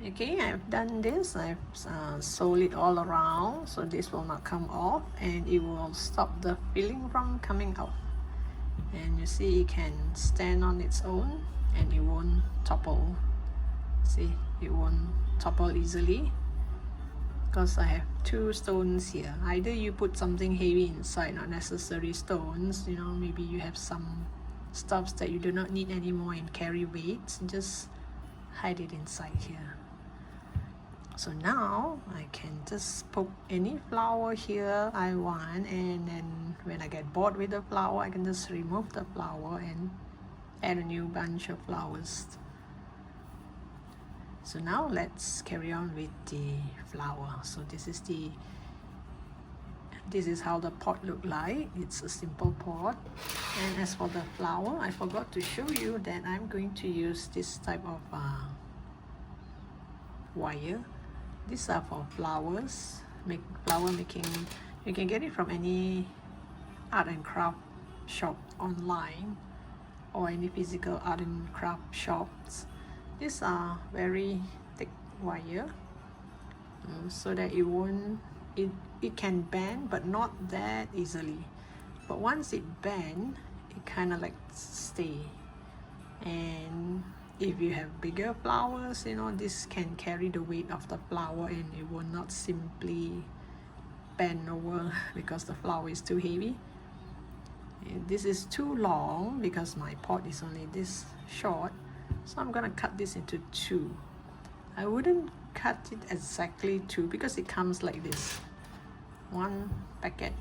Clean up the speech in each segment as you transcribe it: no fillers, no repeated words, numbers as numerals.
Okay, I've done this. I've sewed it all around so this will not come off and it will stop the filling from coming out. And you see it can stand on its own and it won't topple. See, it won't topple easily because I have two stones here. Either you put something heavy inside, not necessary stones, you know, maybe you have some stuffs that you do not need anymore and carry weights, just hide it inside here. So now I can just poke any flower here I want, and then when I get bored with the flower I can just remove the flower and add a new bunch of flowers. So now let's carry on with the flower. So this is how the pot look like. It's a simple pot. And as for the flower, I forgot to show you that I'm going to use this type of wire. These are for flowers, flower making. You can get it from any art and craft shop online or any physical art and craft shops. These are very thick wire so that it can bend, but not that easily. But once it bends, it kind of like stay. And if you have bigger flowers, you know, this can carry the weight of the flower and it will not simply bend over because the flower is too heavy. And this is too long because my pot is only this short, so I'm gonna cut this into two. I wouldn't cut it exactly two because it comes like this. One packet,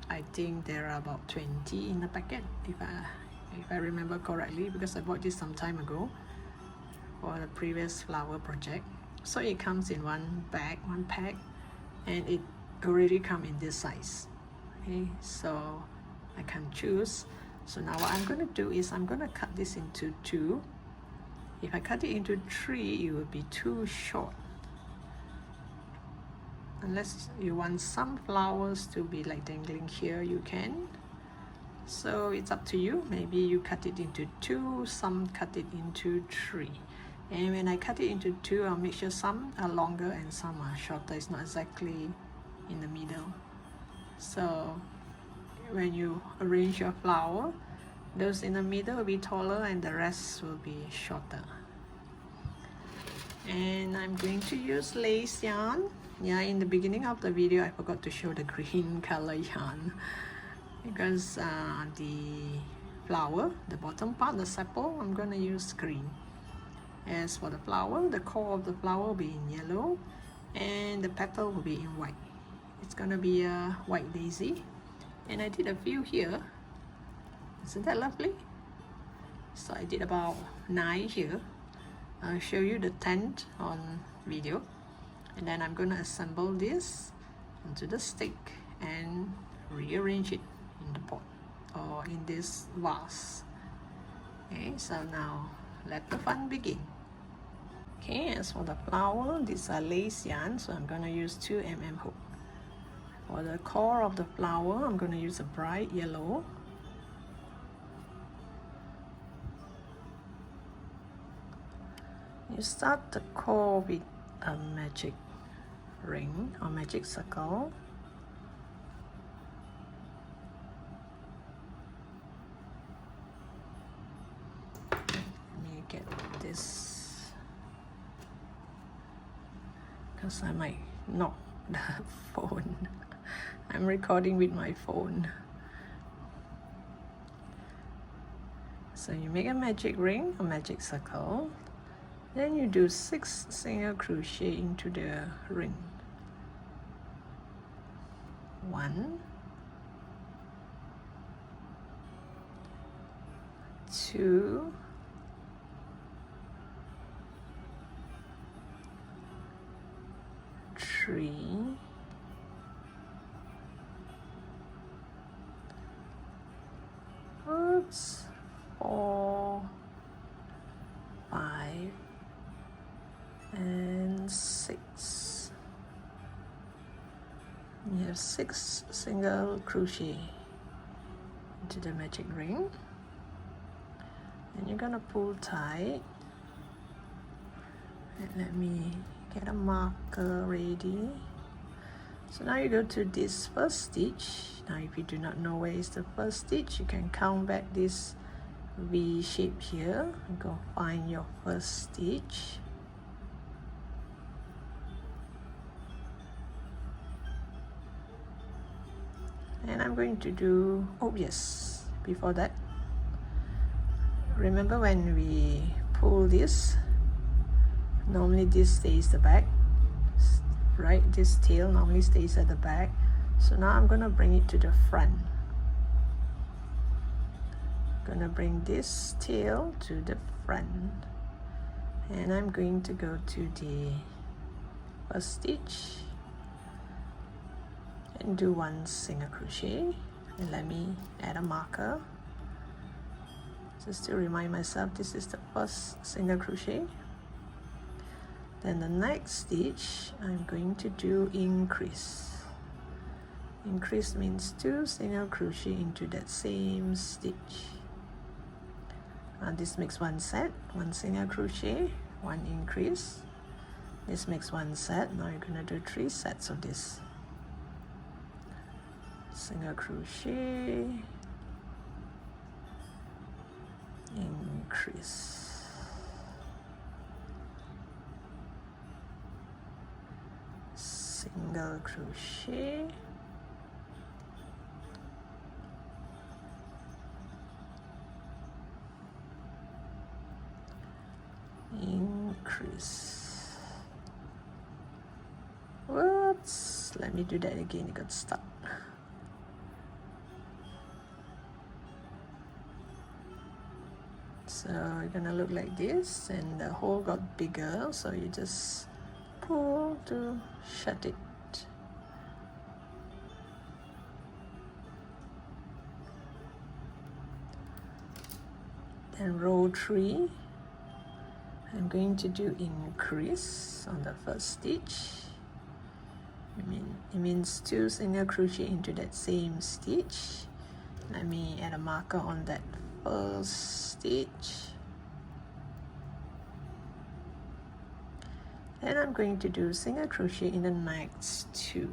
I think there are about 20 in the packet if I remember correctly, because I bought this some time ago for the previous flower project. So it comes in one pack, and it already come in this size. Okay, so I can choose. So now what I'm going to do is I'm going to cut this into two. If I cut it into three, it will be too short. Unless you want some flowers to be like dangling here, you can. So it's up to you. Maybe you cut it into two, some cut it into three. And when I cut it into two, I'll make sure some are longer and some are shorter. It's not exactly in the middle. So when you arrange your flower, those in the middle will be taller and the rest will be shorter. And I'm going to use lace yarn. Yeah, in the beginning of the video, I forgot to show the green color yarn because the flower, the bottom part, the sepal, I'm going to use green. As for the flower, the core of the flower will be in yellow and the petal will be in white. It's going to be a white daisy, and I did a few here. Isn't that lovely? So I did about 9 here. I'll show you the 10th on video, and then I'm going to assemble this onto the stick and rearrange it in the pot or in this vase. Okay, so now let the fun begin. Okay, as for the flower, these are lace yarn, so I'm going to use 2mm hook. For the core of the flower, I'm going to use a bright yellow. You start the core with a magic ring or magic circle. Let me get this because I might knock the phone. I'm recording with my phone. So you make a magic ring, a magic circle. Then you do 6 single crochet into the ring. 1, 2, 3, 4, 5, and 6. You have 6 single crochet into the magic ring, and you're gonna pull tight Let me get a marker ready. So now you go to this first stitch. Now if you do not know where is the first stitch, you can count back this V shape here and go find your first stitch. And I'm going to do, oh yes, before that, remember when we pull this, normally this stays the back, right? This tail normally stays at the back. So now I'm gonna bring it to the front. Gonna bring this tail to the front, and I'm going to go to the first stitch and do one single crochet, and let me add a marker just to remind myself this is the first single crochet. Then the next stitch I'm going to do increase. Increase means 2 single crochet into that same stitch. This makes one set, 1 single crochet, 1 increase. This makes one set. Now you're gonna do 3 sets of this. Single crochet, increase, single crochet, increase. Whoops, let me do that again, it got stuck. So it's gonna look like this, and the hole got bigger, so you just pull to shut it. Then row 3, I'm going to do increase on the first stitch. It means 2 single crochet into that same stitch. Let me add a marker on that first stitch. Then I'm going to do single crochet in the next 2.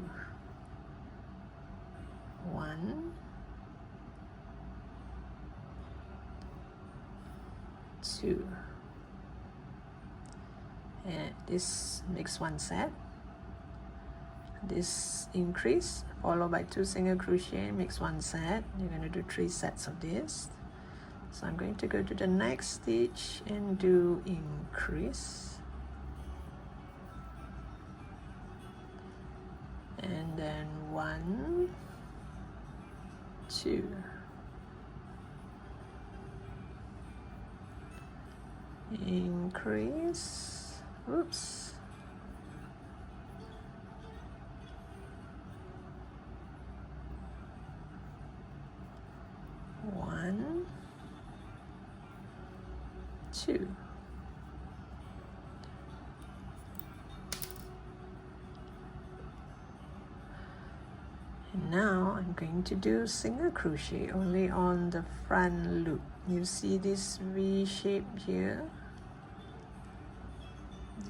1, 2, and this makes one set. This increase followed by 2 single crochet makes one set. You're going to do 3 sets of this. So I'm going to go to the next stitch and do increase, and then 1, 2, increase, oops, one, 2. And now I'm going to do single crochet only on the front loop. You see this V shape here?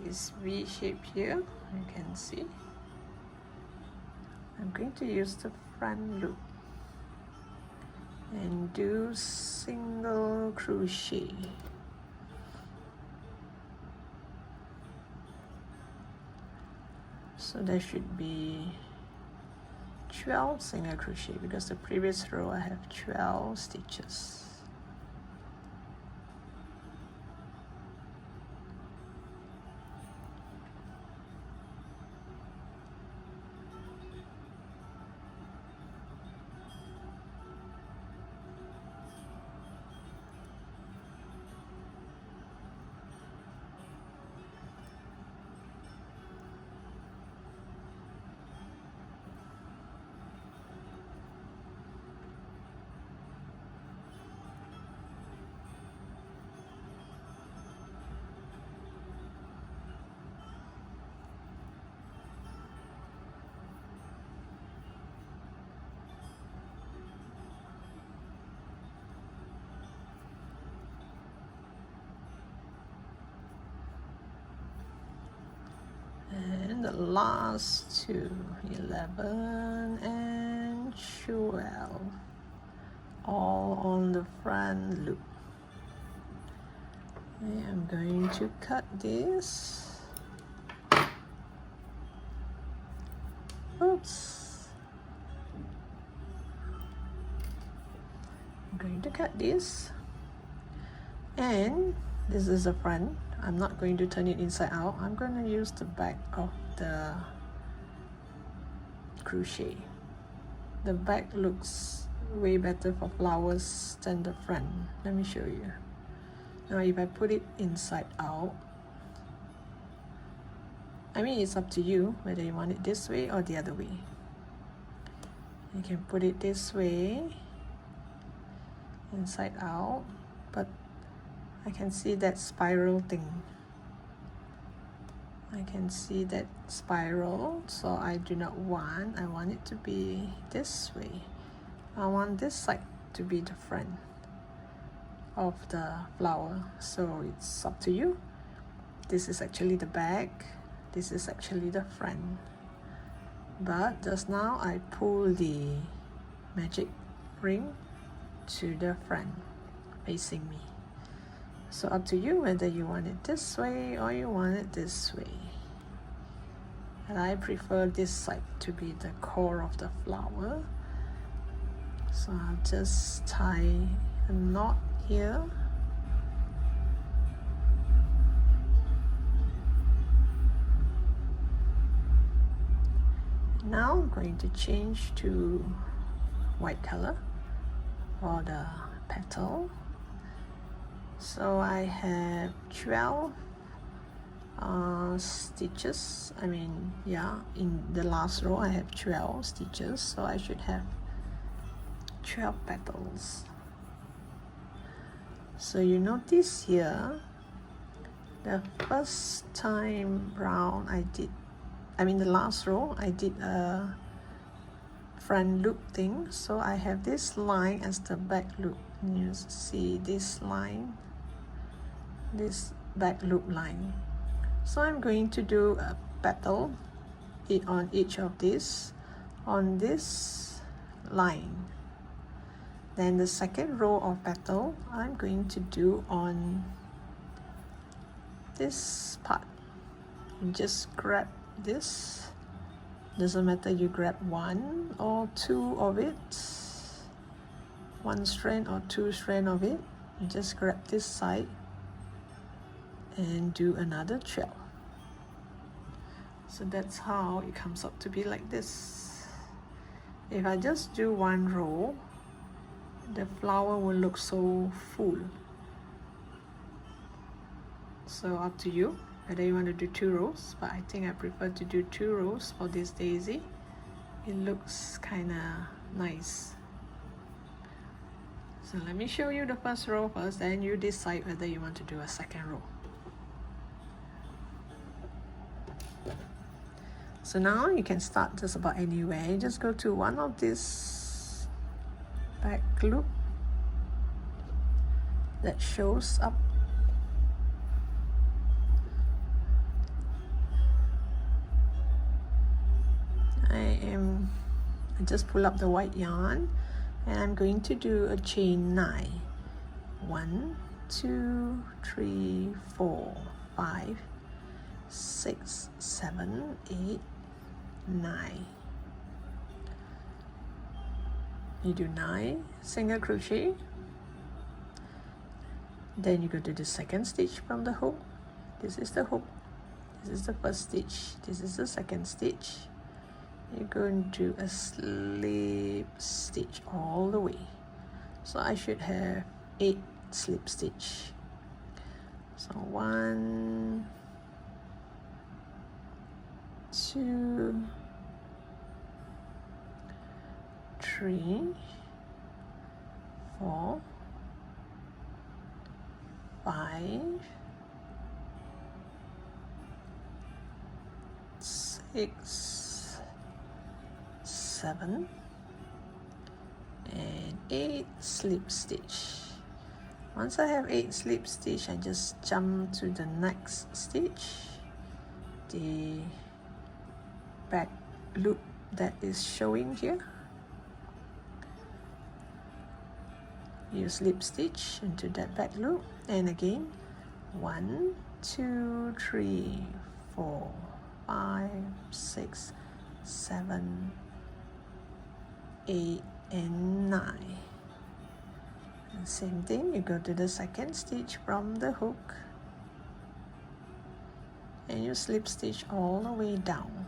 This V shape here, you can see. I'm going to use the front loop and do single crochet. So there should be 12 single crochet, because the previous row I have 12 stitches. And the last two, 11 and 12, all on the front loop. I am going to cut this. Oops. I'm going to cut this. And this is the front. I'm not going to turn it inside out. I'm going to use the back of the crochet. The back looks way better for flowers than the front. Let me show you. Now if I put it inside out, I mean it's up to you whether you want it this way or the other way. You can put it this way, inside out, but I can see that spiral thing. I can see that spiral, so I do not want. I want it to be this way. I want this side to be the front of the flower, so it's up to you. This is actually the back, this is actually the front, but just now I pull the magic ring to the front facing me. So up to you whether you want it this way or you want it this way. And I prefer this side to be the core of the flower. So I'll just tie a knot here. Now I'm going to change to white color for the petal. So I have 12 stitches. I mean, yeah, in the last row I have 12 stitches, so I should have 12 petals. So you notice here, the first time round the last row I did a front loop thing, so I have this line as the back loop. You see this line, this back loop line. So I'm going to do a petal on each of these on this line. Then the second row of petal I'm going to do on this part. You just grab this, doesn't matter, you grab one or two of it, one strand or two strand of it. You just grab this side and do another 12. So that's how it comes up to be like this. If I just do one row, the flower will look so full. So up to you whether you want to do 2 rows, but I think I prefer to do 2 rows for this daisy. It looks kind of nice. So let me show you the first row first, then you decide whether you want to do a second row. So now you can start just about anywhere. Just go to one of these back loop that shows up. I just pull up the white yarn and I'm going to do a chain 9. 1, 2, 3, 4, 5, 6, 7, 8, 9. You do 9 single crochet, then you go to the second stitch from the hook. This is the hook, this is the first stitch, this is the second stitch. You're going to do a slip stitch all the way. So I should have 8 slip stitch. So 1, 2, 3, 4, 5, 6, 7 and 8 slip stitch. Once I have 8 slip stitch, I just jump to the next stitch the back loop that is showing here. You slip stitch into that back loop, and again 1, 2, 3, 4, 5, 6, 7, 8, and 9. And same thing, you go to the second stitch from the hook and you slip stitch all the way down.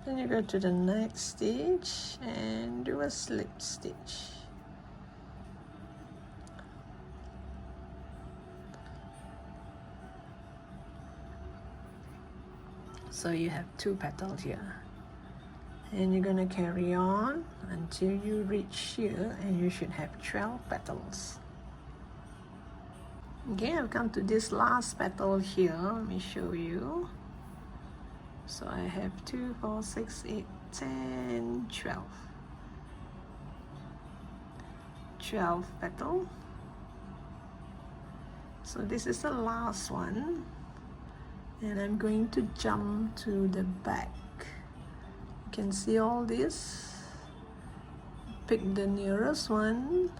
Then you go to the next stitch and do a slip stitch. So you have 2 petals here. And you're going to carry on until you reach here, and you should have 12 petals. Okay, I've come to this last petal here. Let me show you. So I have 2, 4, 6, 8, 10, 12. 12 petals. So this is the last one. And I'm going to jump to the back. You can see all this. Pick the nearest one.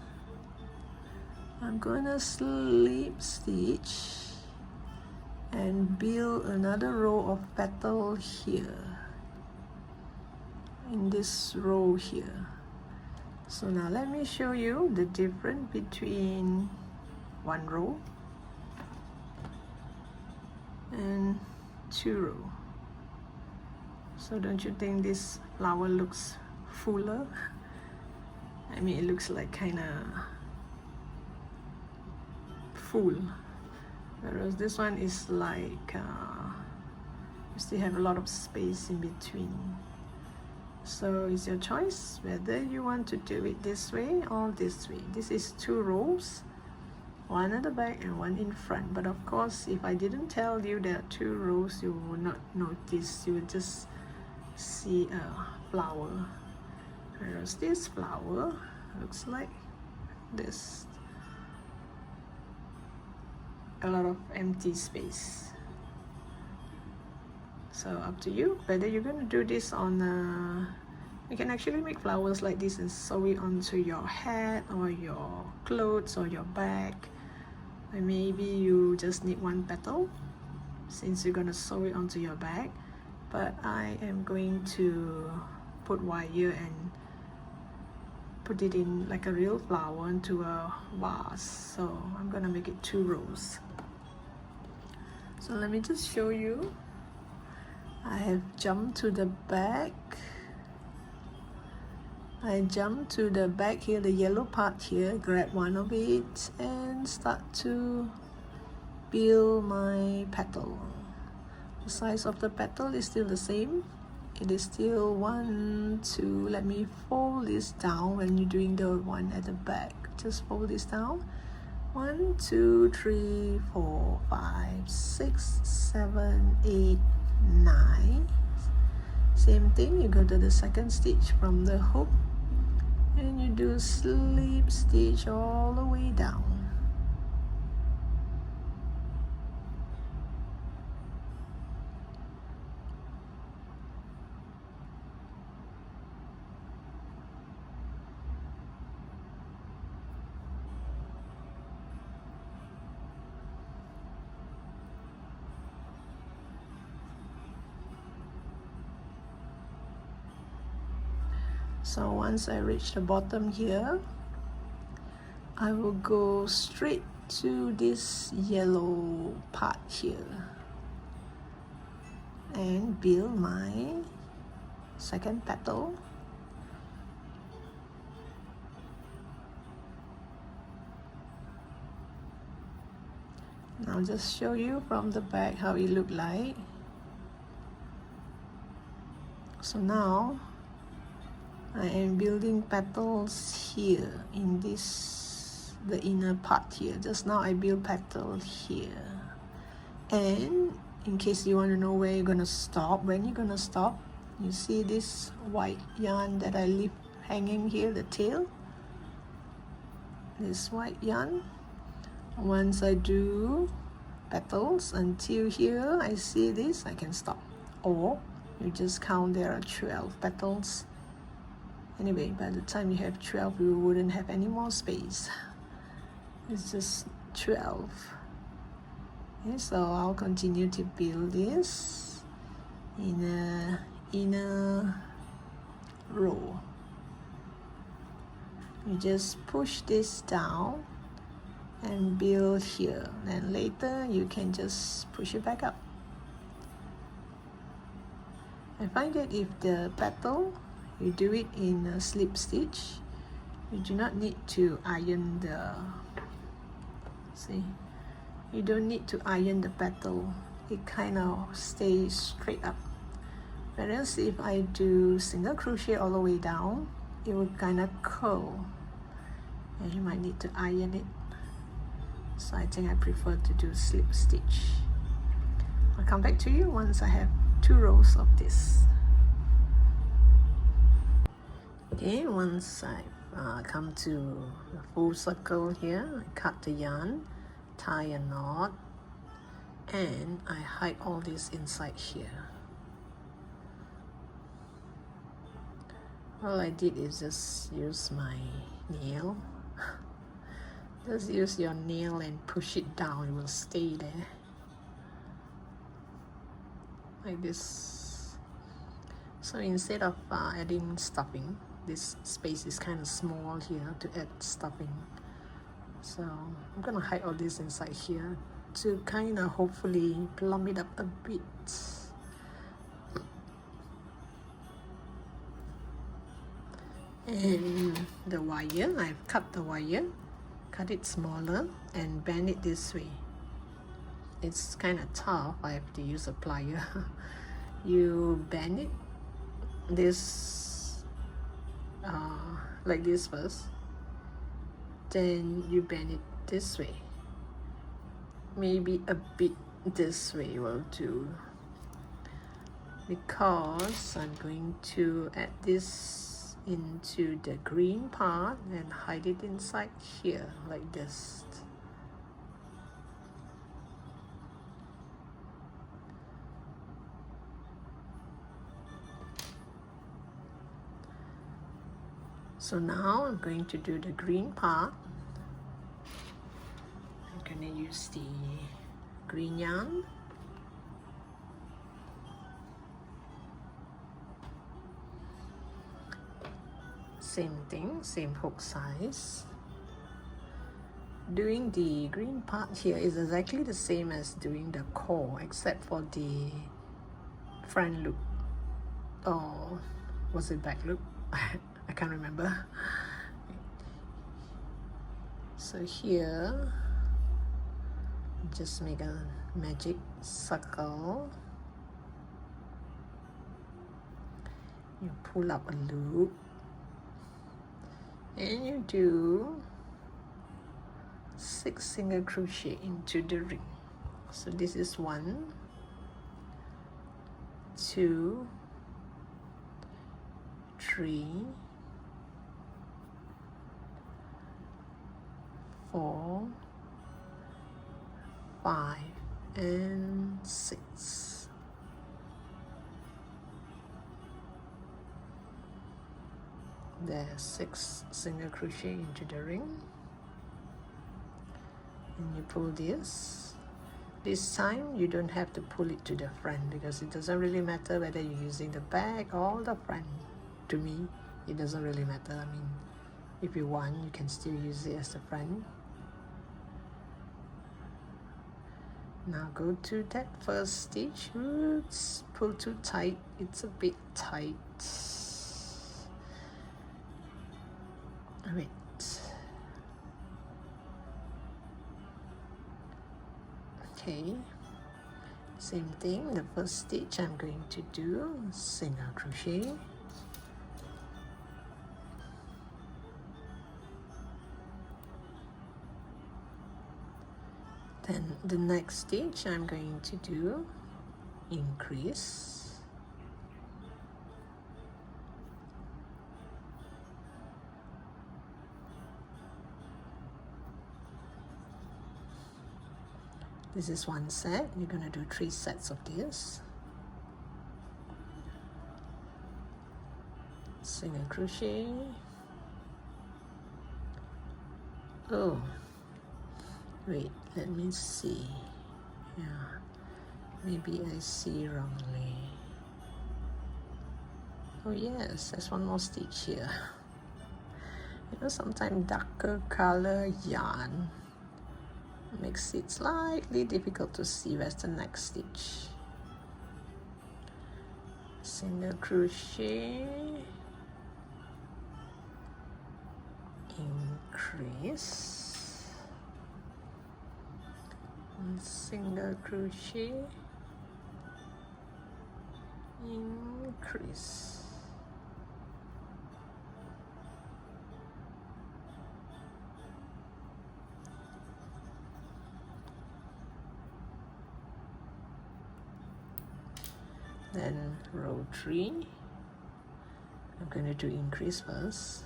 I'm gonna slip stitch and build another row of petal here, in this row here. So now let me show you the difference between one row and 2 rows. So don't you think this flower looks fuller? I mean, it looks like kind of full, whereas this one is like you still have a lot of space in between. So it's your choice whether you want to do it this way or this way. This is 2 rows, one at the back and one in front. But of course, if I didn't tell you there are 2 rows, you would not notice. You would just see a flower, whereas this flower looks like this. A lot of empty space. So up to you whether you're going to do this on you can actually make flowers like this and sew it onto your hat or your clothes or your bag. And maybe you just need 1 petal since you're going to sew it onto your bag. But I am going to put wire and put it in like a real flower into a vase. So I'm going to make it 2 rows. So let me just show you. I have jumped to the back. I jump to the back here, the yellow part here, grab one of it and start to build my petal. The size of the petal is still the same. It is still 1, 2. Let me fold this down when you're doing the one at the back. Just fold this down. 1, 2, 3, 4, 5, 6, 7, 8, 9. Same thing, you go to the second stitch from the hook and you do slip stitch all the way down. So once I reach the bottom here, I will go straight to this yellow part here and build my second petal. Now just show you from the back how it look like. So now I am building petals here in this, the inner part here. Just now I built petal here. And in case you want to know where you're gonna stop, when you're gonna stop, you see this white yarn that I leave hanging here, the tail, this white yarn. Once I do petals until here, I see this, I can stop. Or you just count there are 12 petals. Anyway, by the time you have 12, you wouldn't have any more space. It's just 12. Okay, so I'll continue to build this in a inner row. You just push this down and build here. Then later you can just push it back up. I find that if the petal, you do it in a slip stitch, you do not need to iron the, see, you don't need to iron the petal. It kind of stays straight up. Whereas if I do single crochet all the way down, it will kind of curl and you might need to iron it. So I think I prefer to do slip stitch. I'll come back to you once I have 2 rows of this. Okay, once I've come to the full circle here, I cut the yarn, tie a knot, and I hide all this inside here. All I did is just use my nail. Just use your nail and push it down, it will stay there. Like this. So instead of adding stuffing, this space is kind of small here to add stuffing. So I'm gonna hide all this inside here to kind of hopefully plump it up a bit. And the wire, I've cut the wire, cut it smaller and bend it this way. It's kind of tough, I have to use a plier. You bend it this like this first, then you bend it this way, maybe a bit this way will do, because I'm going to add this into the green part and hide it inside here like this. So now I'm going to do the green part. I'm going to use the green yarn. Same thing, same hook size. Doing the green part here is exactly the same as doing the core, except for the front loop. Or was it back loop? I can't remember. So here, just make a magic circle. You pull up a loop and you do 6 single crochet into the ring. So this is 1, 2, 3, 4, 5, and 6. There's 6 single crochet into the ring, and you pull this. This time you don't have to pull it to the front because it doesn't really matter whether you're using the back or the front. To me, it doesn't really matter. I mean, if you want, you can still use it as the front. Now go to that first stitch. Oops, pull too tight. It's a bit tight. Wait. Okay. Same thing. The first stitch I'm going to do single crochet. Then the next stitch I'm going to do increase, this is one set. You're going to do 3 sets of this. Single crochet. Oh, wait, let me see. Yeah, maybe I see wrongly. Oh yes, there's one more stitch here. You know, sometimes darker color yarn makes it slightly difficult to see where's the next stitch. Single crochet, increase, and single crochet, increase. Then row 3, I'm going to do increase first.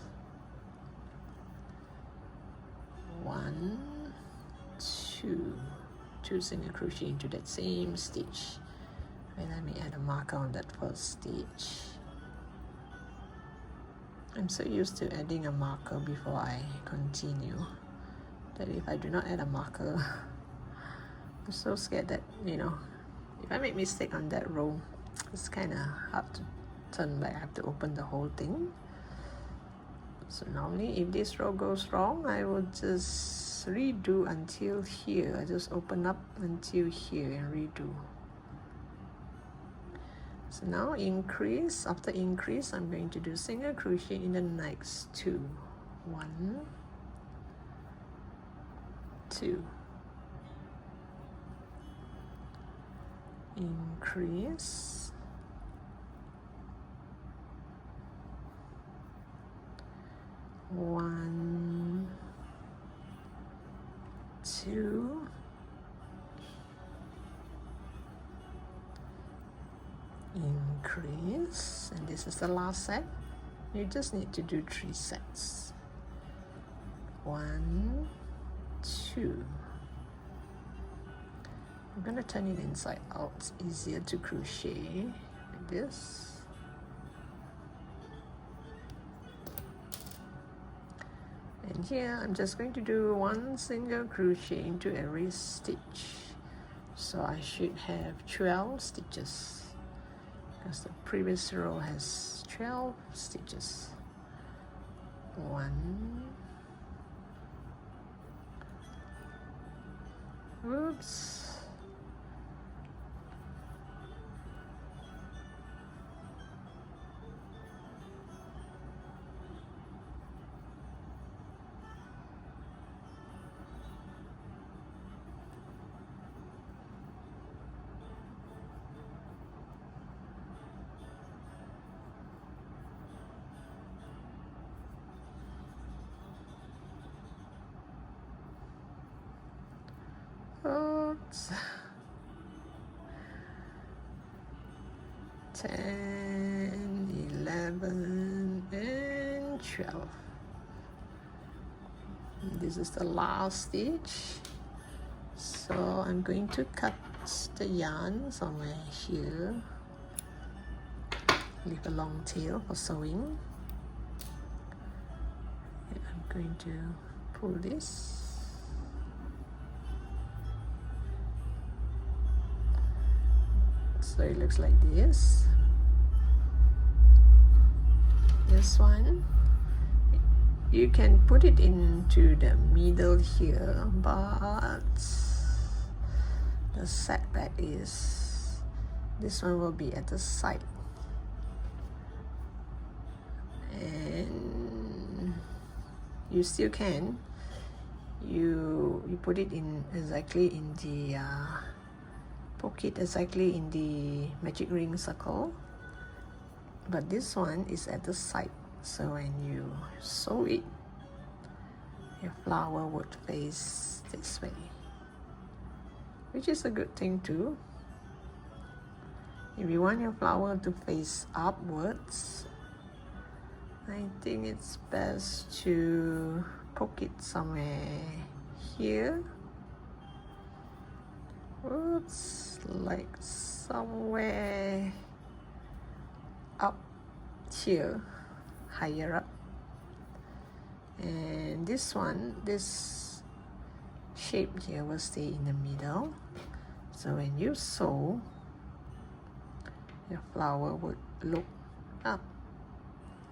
1, 2 single crochet into that same stitch. And let me add a marker on that first stitch. I'm so used to adding a marker before I continue that if I do not add a marker, I'm so scared that, you know, if I make mistake on that row, it's kind of hard to turn back. I have to open the whole thing. So normally if this row goes wrong, I will just redo until here. I just open up until here and redo. So now increase. After increase, I'm going to do single crochet in the next 2. 1, 2. Increase. 1, 2. Increase, and this is the last set. You just need to do 3 sets. 1, 2. I'm going to turn it inside out. It's easier to crochet like this. And here I'm just going to do 1 single crochet into every stitch. So I should have 12 stitches because the previous row has 12 stitches. 1. Oops. Oops. 10, 11, and 12. And this is the last stitch. So I'm going to cut the yarn somewhere here. Leave a long tail for sewing. And I'm going to pull this. So it looks like this. This one, you can put it into the middle here, but the setback is this one will be at the side, and you still can. You put it in exactly in the poke it exactly in the magic ring circle, but this one is at the side, so when you sew it, your flower would face this way. which is a good thing too. If you want your flower to face upwards, I think it's best to poke it somewhere here. Oops, like somewhere up here, higher up. And this one, this shape here will stay in the middle. So when you sew, your flower would look up.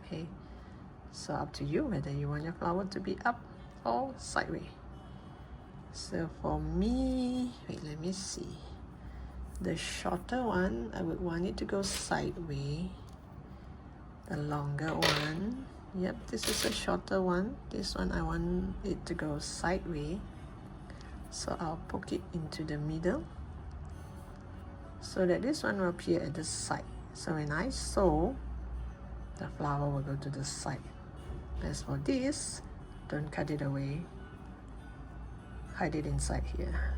Okay, so up to you whether you want your flower to be up or sideways. So for me, wait, let me see. The shorter one, I would want it to go sideways. The longer one, yep, this is a shorter one. This one I want it to go sideways. So I'll poke it into the middle so that this one will appear at the side. So when I sew, the flower will go to the side. As for this, don't cut it away. Hide it inside here.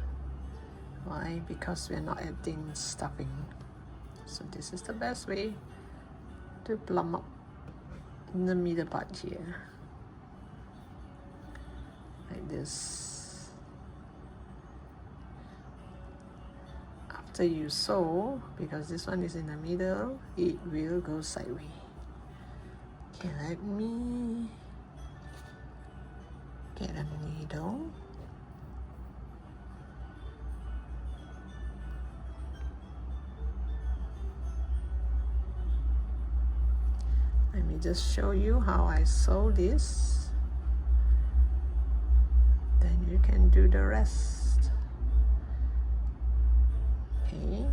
Why? Because we're not adding stuffing. So this is the best way to plump up in the middle part here. Like this. After you sew, because this one is in the middle, it will go sideways. Okay, let me get a needle. Let me just show you how I sew this. Then you can do the rest. Okay.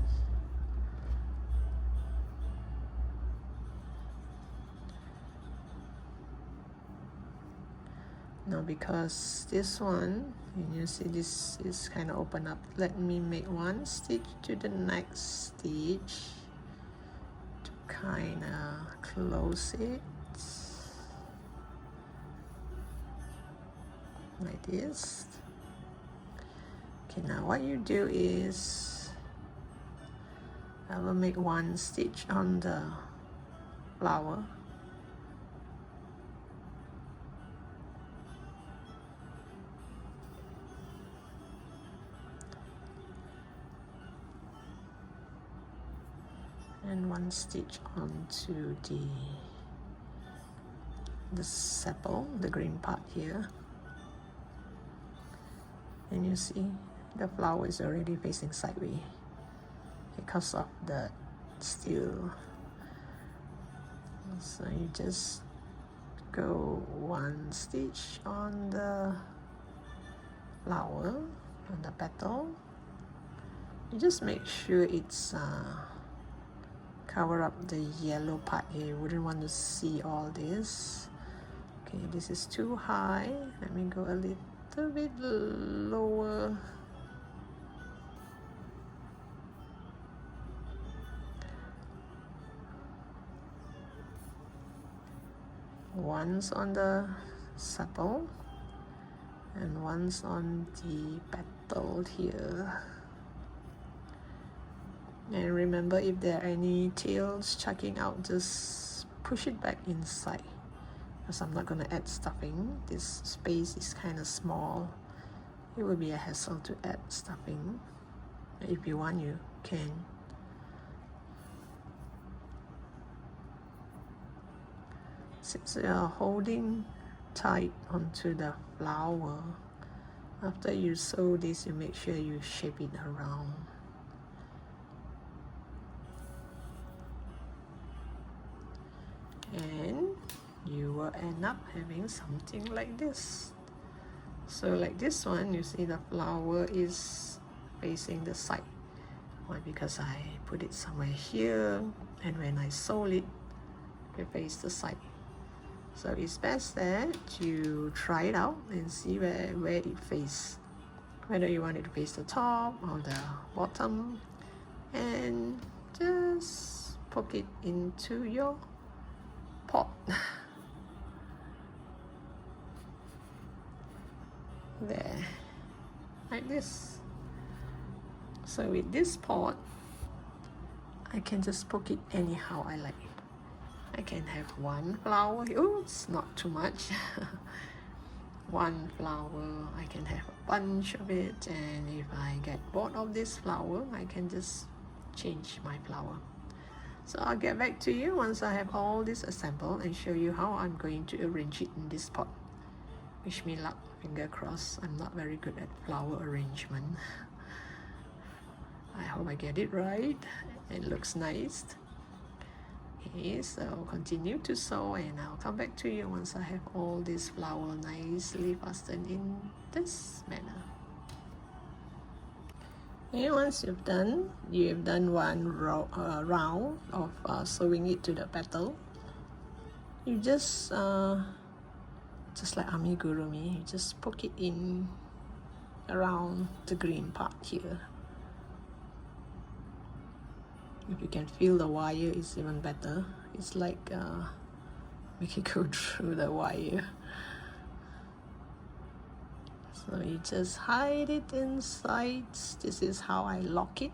Now because this one, you see this is kind of open up, let me make one stitch to the next stitch to kind of close it like this. Okay, now what you do is I will make one stitch on the flower. And one stitch onto the sepal, the green part here. And you see the flower is already facing sideways because of the steel. So you just go one stitch on the flower, on the petal. You just make sure it's cover up the yellow part here. You wouldn't want to see all this. Okay, this is too high. Let me go a little bit lower. Once on the sepal and once on the petal here. And remember, if there are any tails chucking out, just push it back inside, because I'm not going to add stuffing. This space is kind of small. It will be a hassle to add stuffing. If you want, you can. Since you are holding tight onto the flower, after you sew this, you make sure you shape it around. And you will end up having something like this. So like this one, you see the flower is facing the side. Why? Because I put it somewhere here, and when I sew it, it faces the side. So it's best that you try it out and see where it faces. Whether you want it to face the top or the bottom, and just poke it into your pot. There, like this. So with this pot, I can just poke it anyhow I like. I can have one flower. Oh, it's not too much. One flower. I can have a bunch of it, and if I get bored of this flower, I can just change my flower. So I'll get back to you once I have all this assembled and show you how I'm going to arrange it in this pot. Wish me luck, finger crossed. I'm not very good at flower arrangement. I hope I get it right. It looks nice. Okay, so continue to sew, and I'll come back to you once I have all this flower nicely fastened in this manner. And once you've done one round of sewing it to the petal, you just like amigurumi, you just poke it in around the green part here. If you can feel the wire, it's even better. It's like make it go through the wire. So you just hide it inside. This is how I lock it.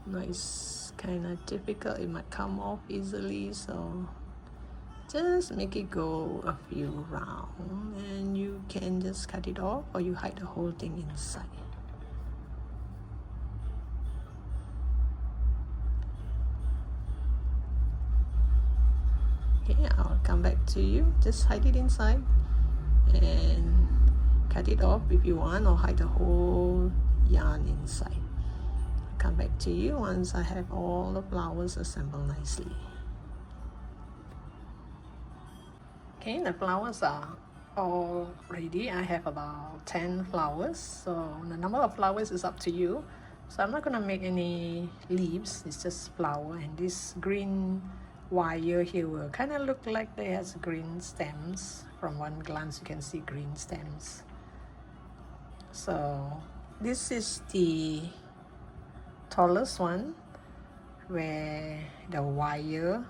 No, it's kind of difficult. It might come off easily, so just make it go a few rounds, and you can just cut it off, or you hide the whole thing inside. Okay, I'll come back to you. Just hide it inside and cut it off if you want, or hide the whole yarn inside. I'll come back to you once I have all the flowers assembled nicely. Okay, the flowers are all ready. I have about 10 flowers, so the number of flowers is up to you. So I'm not going to make any leaves, it's just flower, and this green wire here will kind of look like they has green stems. From one glance you can see green stems. So this is the tallest one, where the wire,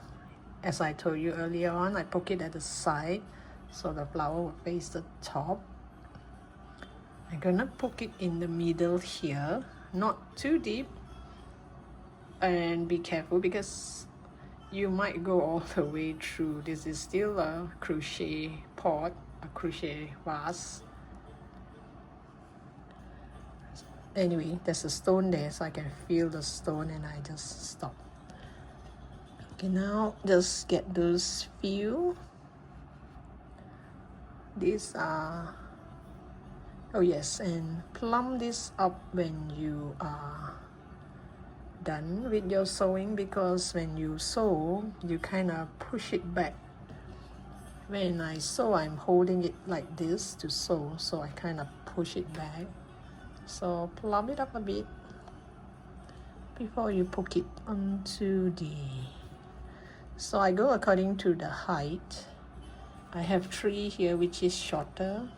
as I told you earlier on, I poke it at the side so the flower will face the top. I'm gonna poke it in the middle here, not too deep, and be careful because you might go all the way through. This is still a crochet pot, a crochet vase. Anyway, there's a stone there, so I can feel the stone, and I just stop. Okay, now just get those few. These are, oh yes, and plumb this up when you are done with your sewing, because when you sew, you kind of push it back. When I sew, I'm holding it like this to sew, so I kind of push it back. So plumb it up a bit before you poke it onto the... So I go according to the height. I have 3 here, which is shorter.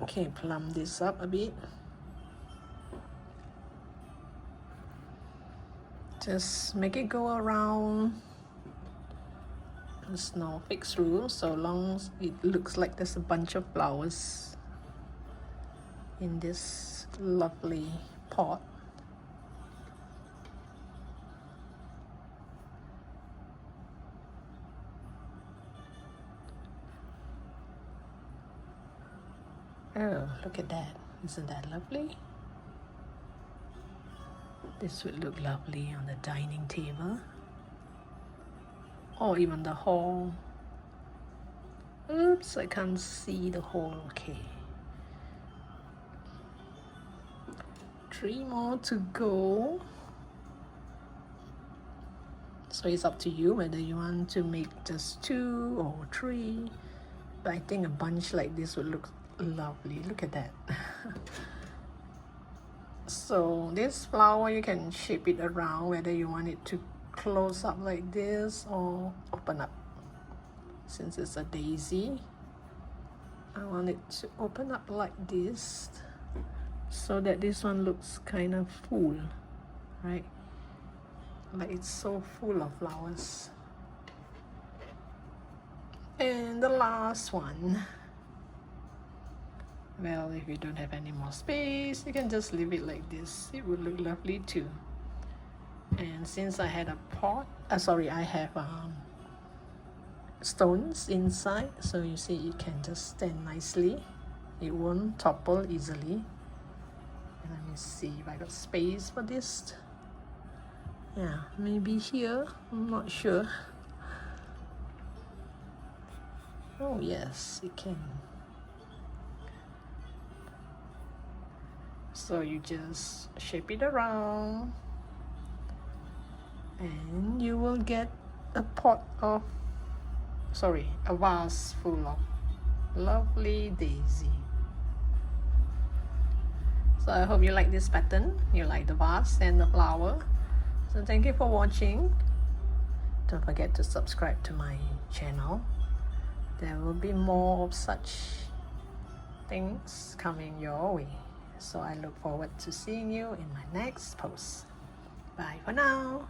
Okay, plumb this up a bit. Just make it go around. There's no fixed rule, so long as it looks like there's a bunch of flowers in this lovely pot. Oh, look at that. Isn't that lovely? This would look lovely on the dining table, or even the hall. Oops, I can't see the hall. Okay. 3 more to go. So it's up to you whether you want to make just 2 or 3. But I think a bunch like this would look lovely. Look at that. So this flower, you can shape it around, whether you want it to close up like this or open up. Since it's a daisy, I want it to open up like this, so that this one looks kind of full, right? Like it's so full of flowers. And the last one, Well, if you don't have any more space, you can just leave it like this. It would look lovely too. And since I had a pot, I have stones inside, so you see it can just stand nicely. It won't topple easily. And let me see if I got space for this. Yeah, maybe here, I'm not sure. Oh yes, it can. So you just shape it around and you will get a vase full of lovely daisy. So I hope you like this pattern, you like the vase and the flower. So thank you for watching. Don't forget to subscribe to my channel. There will be more of such things coming your way. So I look forward to seeing you in my next post. Bye for now.